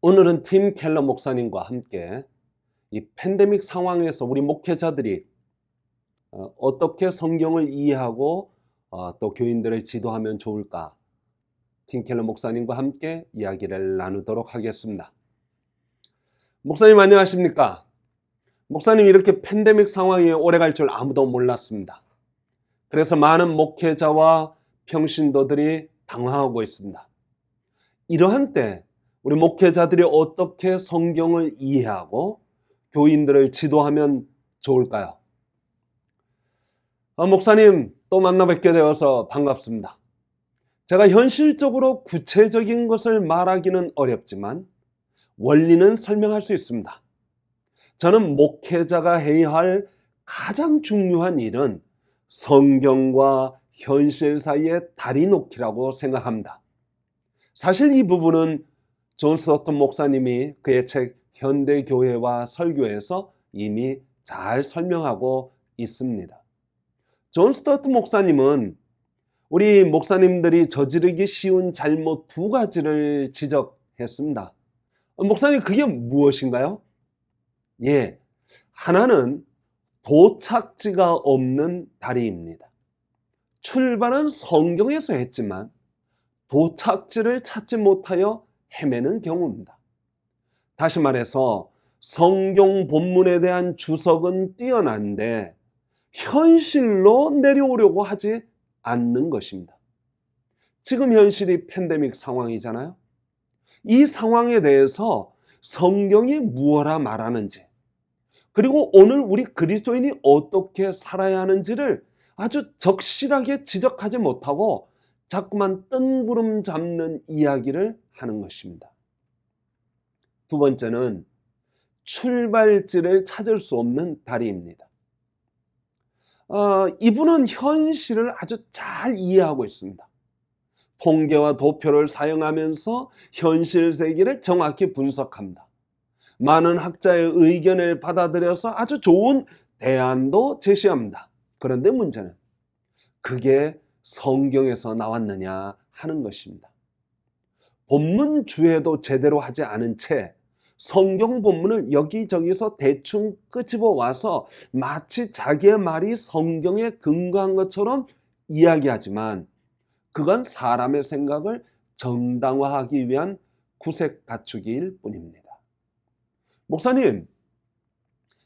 오늘은 팀 켈러 목사님과 함께 이 팬데믹 상황에서 우리 목회자들이 어떻게 성경을 이해하고 또 교인들을 지도하면 좋을까? 팀 켈러 목사님과 함께 이야기를 나누도록 하겠습니다. 목사님 안녕하십니까? 목사님 이렇게 팬데믹 상황이 오래 갈 줄 아무도 몰랐습니다. 그래서 많은 목회자와 평신도들이 당황하고 있습니다. 이러한 때 우리 목회자들이 어떻게 성경을 이해하고 교인들을 지도하면 좋을까요? 목사님 또 만나 뵙게 되어서 반갑습니다. 제가 현실적으로 구체적인 것을 말하기는 어렵지만 원리는 설명할 수 있습니다. 저는 목회자가 해야 할 가장 중요한 일은 성경과 현실 사이의 다리 놓기라고 생각합니다. 사실 이 부분은 존 스토튼 목사님이 그의 책 현대교회와 설교에서 이미 잘 설명하고 있습니다. 존 스토튼 목사님은 우리 목사님들이 저지르기 쉬운 잘못 두 가지를 지적했습니다. 목사님 그게 무엇인가요? 하나는 도착지가 없는 다리입니다. 출발은 성경에서 했지만 도착지를 찾지 못하여 헤매는 경우입니다. 다시 말해서 성경 본문에 대한 주석은 뛰어난데 현실로 내려오려고 하지 않는 것입니다. 지금 현실이 팬데믹 상황이잖아요. 이 상황에 대해서 성경이 무엇라 말하는지, 그리고 오늘 우리 그리스도인이 어떻게 살아야 하는지를 아주 적실하게 지적하지 못하고 자꾸만 뜬구름 잡는 이야기를 하는 것입니다. 두 번째는 출발지를 찾을 수 없는 다리입니다. 이분은 현실을 아주 잘 이해하고 있습니다. 통계와 도표를 사용하면서 현실 세계를 정확히 분석합니다. 많은 학자의 의견을 받아들여서 아주 좋은 대안도 제시합니다. 그런데 문제는 그게 성경에서 나왔느냐 하는 것입니다. 본문 주해도 제대로 하지 않은 채 성경 본문을 여기저기서 대충 끄집어 와서 마치 자기의 말이 성경에 근거한 것처럼 이야기하지만 그건 사람의 생각을 정당화하기 위한 구색 갖추기일 뿐입니다. 목사님,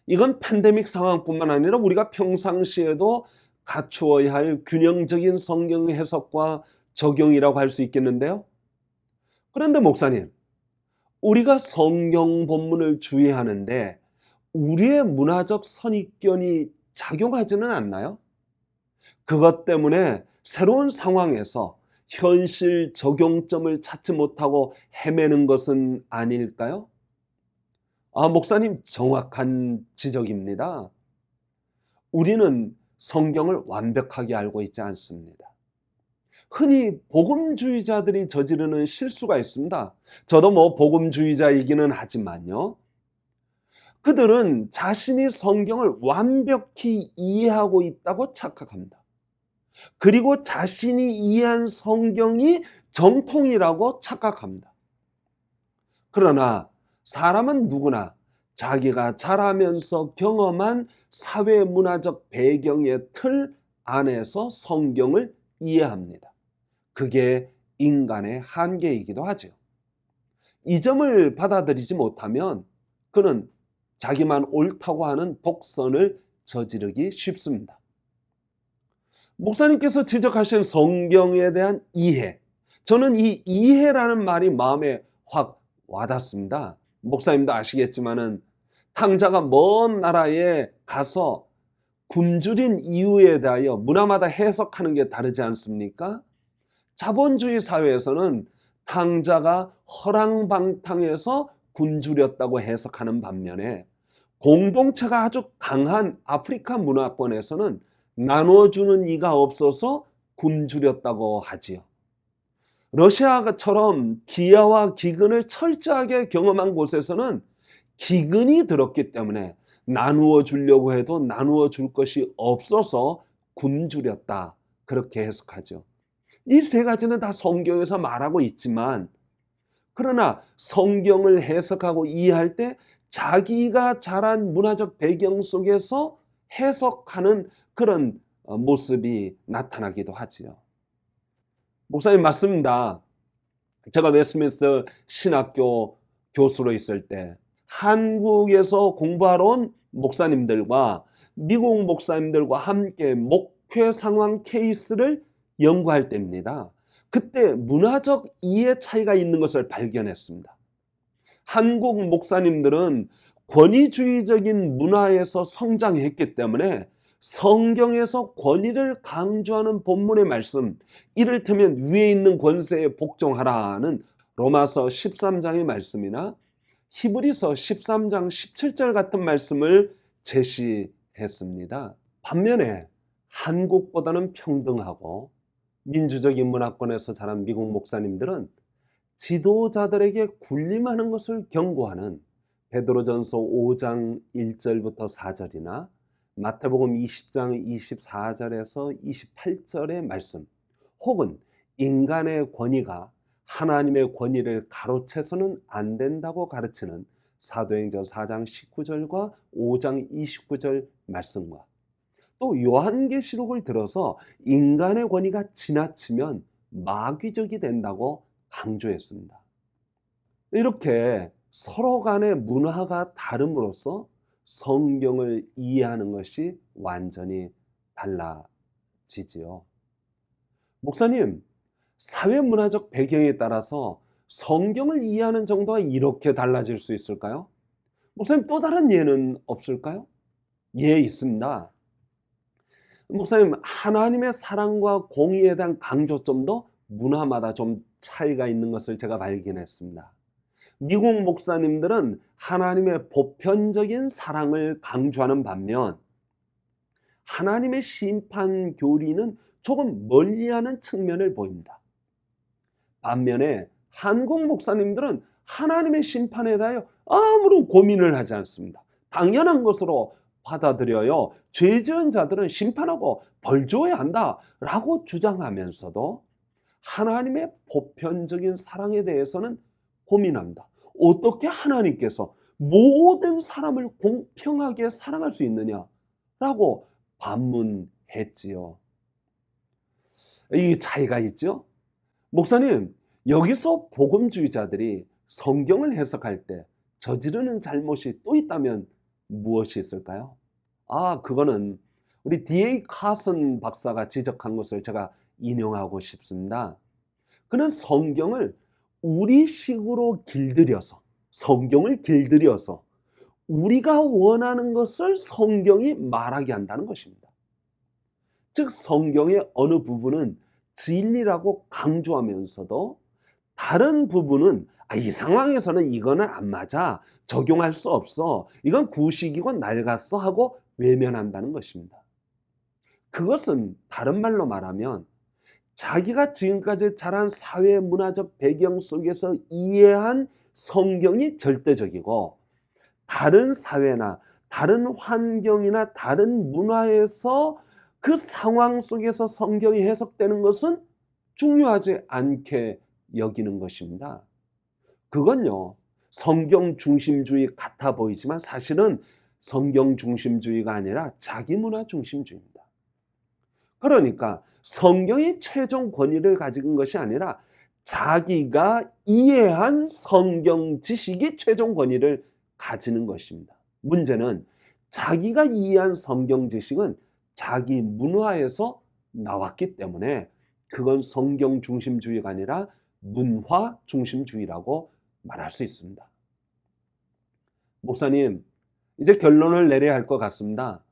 이건 팬데믹 상황뿐만 아니라 우리가 평상시에도 갖추어야 할 균형적인 성경 해석과 적용이라고 할 수 있겠는데요. 그런데 목사님, 우리가 성경 본문을 주의하는데 우리의 문화적 선입견이 작용하지는 않나요? 그것 때문에 새로운 상황에서 현실 적용점을 찾지 못하고 헤매는 것은 아닐까요? 목사님 정확한 지적입니다. 우리는 성경을 완벽하게 알고 있지 않습니다. 흔히 복음주의자들이 저지르는 실수가 있습니다. 저도 복음주의자이기는 하지만요. 그들은 자신이 성경을 완벽히 이해하고 있다고 착각합니다. 그리고 자신이 이해한 성경이 정통이라고 착각합니다. 그러나 사람은 누구나 자기가 자라면서 경험한 사회문화적 배경의 틀 안에서 성경을 이해합니다. 그게 인간의 한계이기도 하죠. 이 점을 받아들이지 못하면 그는 자기만 옳다고 하는 독선을 저지르기 쉽습니다. 목사님께서 지적하신 성경에 대한 이해, 저는 이 이해라는 말이 마음에 확 와닿습니다. 목사님도 아시겠지만은 탕자가 먼 나라에 가서 굶주린 이유에 대하여 문화마다 해석하는 게 다르지 않습니까? 자본주의 사회에서는 탕자가 허랑방탕해서 굶주렸다고 해석하는 반면에 공동체가 아주 강한 아프리카 문화권에서는 나눠주는 이가 없어서 굶주렸다고 하지요. 러시아처럼 기아와 기근을 철저하게 경험한 곳에서는 기근이 들었기 때문에 나누어 주려고 해도 나누어 줄 것이 없어서 굶주렸다. 그렇게 해석하죠. 이 세 가지는 다 성경에서 말하고 있지만 그러나 성경을 해석하고 이해할 때 자기가 자란 문화적 배경 속에서 해석하는 그런 모습이 나타나기도 하지요. 목사님 맞습니다. 제가 웨스트민스터 신학교 교수로 있을 때 한국에서 공부하러 온 목사님들과 미국 목사님들과 함께 목회 상황 케이스를 연구할 때입니다. 그때 문화적 이해 차이가 있는 것을 발견했습니다. 한국 목사님들은 권위주의적인 문화에서 성장했기 때문에 성경에서 권위를 강조하는 본문의 말씀, 이를테면 위에 있는 권세에 복종하라는 로마서 13장의 말씀이나 히브리서 13장 17절 같은 말씀을 제시했습니다. 반면에 한국보다는 평등하고 민주적인 문화권에서 자란 미국 목사님들은 지도자들에게 군림하는 것을 경고하는 베드로전서 5장 1절부터 4절이나 마태복음 20장 24절에서 28절의 말씀, 혹은 인간의 권위가 하나님의 권위를 가로채서는 안 된다고 가르치는 사도행전 4장 19절과 5장 29절 말씀과 또 요한계시록을 들어서 인간의 권위가 지나치면 마귀적이 된다고 강조했습니다. 이렇게 서로 간의 문화가 다름으로써 성경을 이해하는 것이 완전히 달라지지요. 목사님, 사회문화적 배경에 따라서 성경을 이해하는 정도가 이렇게 달라질 수 있을까요? 목사님, 또 다른 예는 없을까요? 예, 있습니다. 목사님, 하나님의 사랑과 공의에 대한 강조점도 문화마다 좀 차이가 있는 것을 제가 발견했습니다. 미국 목사님들은 하나님의 보편적인 사랑을 강조하는 반면 하나님의 심판 교리는 조금 멀리하는 측면을 보입니다. 반면에 한국 목사님들은 하나님의 심판에 대하여 아무런 고민을 하지 않습니다. 당연한 것으로 받아들여요. 죄 지은 자들은 심판하고 벌 줘야 한다라고 주장하면서도 하나님의 보편적인 사랑에 대해서는 고민합니다. 어떻게 하나님께서 모든 사람을 공평하게 사랑할 수 있느냐라고 반문했지요. 이 차이가 있죠. 목사님, 여기서 복음주의자들이 성경을 해석할 때 저지르는 잘못이 또 있다면 무엇이 있을까요? 그거는 우리 D.A. 카슨 박사가 지적한 것을 제가 인용하고 싶습니다. 그는 성경을 우리식으로 성경을 길들여서 우리가 원하는 것을 성경이 말하게 한다는 것입니다. 즉 성경의 어느 부분은 진리라고 강조하면서도 다른 부분은 이 상황에서는 이거는 안 맞아, 적용할 수 없어, 이건 구식이고 낡았어 하고 외면한다는 것입니다. 그것은 다른 말로 말하면 자기가 지금까지 자란 사회 문화적 배경 속에서 이해한 성경이 절대적이고 다른 사회나 다른 환경이나 다른 문화에서 그 상황 속에서 성경이 해석되는 것은 중요하지 않게 여기는 것입니다. 그건요, 성경 중심주의 같아 보이지만 사실은 성경 중심주의가 아니라 자기 문화 중심주의입니다. 그러니까 성경이 최종 권위를 가진 것이 아니라 자기가 이해한 성경 지식이 최종 권위를 가지는 것입니다. 문제는 자기가 이해한 성경 지식은 자기 문화에서 나왔기 때문에 그건 성경 중심주의가 아니라 문화 중심주의라고 말할 수 있습니다. 목사님, 이제 결론을 내려야 할 것 같습니다.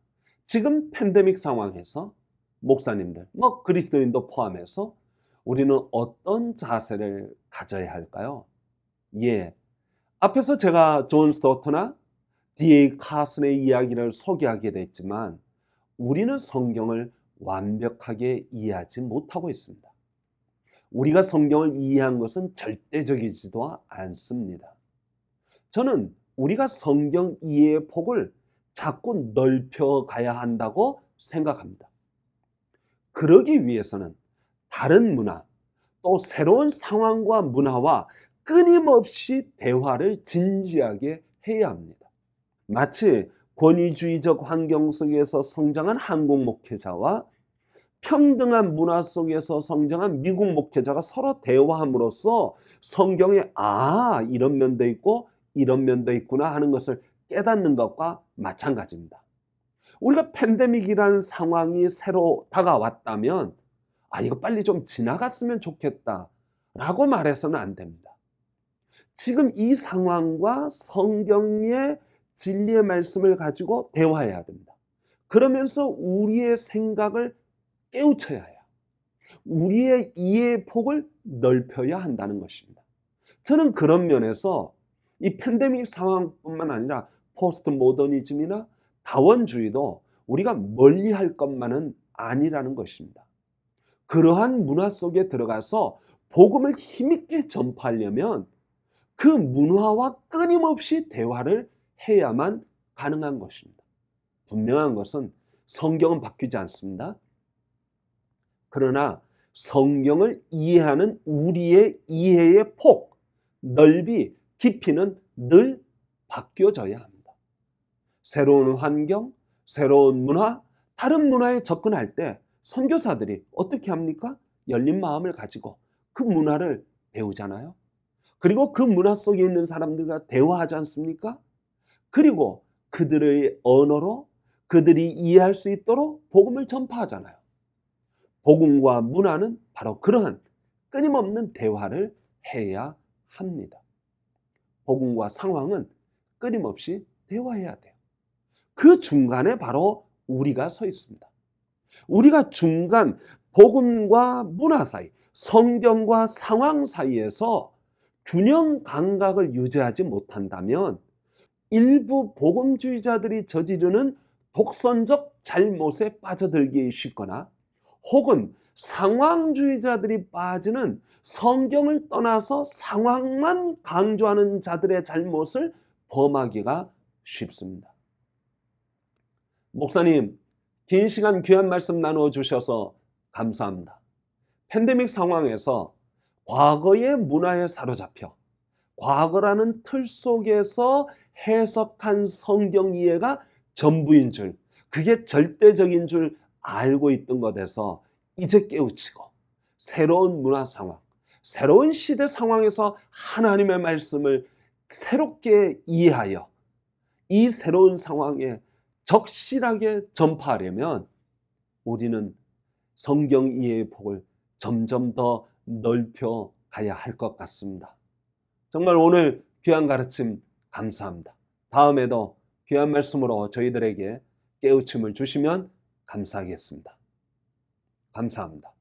지금 팬데믹 상황에서 목사님들, 그리스도인도 포함해서 우리는 어떤 자세를 가져야 할까요? 앞에서 제가 존 스토트나 D.A. 카슨의 이야기를 소개하게 됐지만 우리는 성경을 완벽하게 이해하지 못하고 있습니다. 우리가 성경을 이해한 것은 절대적이지도 않습니다. 저는 우리가 성경 이해의 폭을 자꾸 넓혀가야 한다고 생각합니다. 그러기 위해서는 다른 문화, 또 새로운 상황과 문화와 끊임없이 대화를 진지하게 해야 합니다. 마치 권위주의적 환경 속에서 성장한 한국 목회자와 평등한 문화 속에서 성장한 미국 목회자가 서로 대화함으로써 성경에 이런 면도 있고 이런 면도 있구나 하는 것을 깨닫는 것과 마찬가지입니다. 우리가 팬데믹이라는 상황이 새로 다가왔다면 이거 빨리 좀 지나갔으면 좋겠다 라고 말해서는 안 됩니다. 지금 이 상황과 성경의 진리의 말씀을 가지고 대화해야 됩니다. 그러면서 우리의 생각을 깨우쳐야 해요. 우리의 이해의 폭을 넓혀야 한다는 것입니다. 저는 그런 면에서 이 팬데믹 상황뿐만 아니라 포스트 모더니즘이나 다원주의도 우리가 멀리할 것만은 아니라는 것입니다. 그러한 문화 속에 들어가서 복음을 힘있게 전파하려면 그 문화와 끊임없이 대화를 해야만 가능한 것입니다. 분명한 것은 성경은 바뀌지 않습니다. 그러나 성경을 이해하는 우리의 이해의 폭, 넓이, 깊이는 늘 바뀌어져야 합니다. 새로운 환경, 새로운 문화, 다른 문화에 접근할 때 선교사들이 어떻게 합니까? 열린 마음을 가지고 그 문화를 배우잖아요. 그리고 그 문화 속에 있는 사람들과 대화하지 않습니까? 그리고 그들의 언어로 그들이 이해할 수 있도록 복음을 전파하잖아요. 복음과 문화는 바로 그러한 끊임없는 대화를 해야 합니다. 복음과 상황은 끊임없이 대화해야 돼요. 그 중간에 바로 우리가 서 있습니다. 우리가 중간 복음과 문화 사이, 성경과 상황 사이에서 균형 감각을 유지하지 못한다면 일부 복음주의자들이 저지르는 독선적 잘못에 빠져들기 쉽거나 혹은 상황주의자들이 빠지는 성경을 떠나서 상황만 강조하는 자들의 잘못을 범하기가 쉽습니다. 목사님, 긴 시간 귀한 말씀 나누어 주셔서 감사합니다. 팬데믹 상황에서 과거의 문화에 사로잡혀 과거라는 틀 속에서 해석한 성경 이해가 전부인 줄, 그게 절대적인 줄 알고 있던 것에서 이제 깨우치고 새로운 문화 상황, 새로운 시대 상황에서 하나님의 말씀을 새롭게 이해하여 이 새로운 상황에 적실하게 전파하려면 우리는 성경 이해의 폭을 점점 더 넓혀 가야 할 것 같습니다. 정말 오늘 귀한 가르침 감사합니다. 다음에도 귀한 말씀으로 저희들에게 깨우침을 주시면 감사하겠습니다. 감사합니다.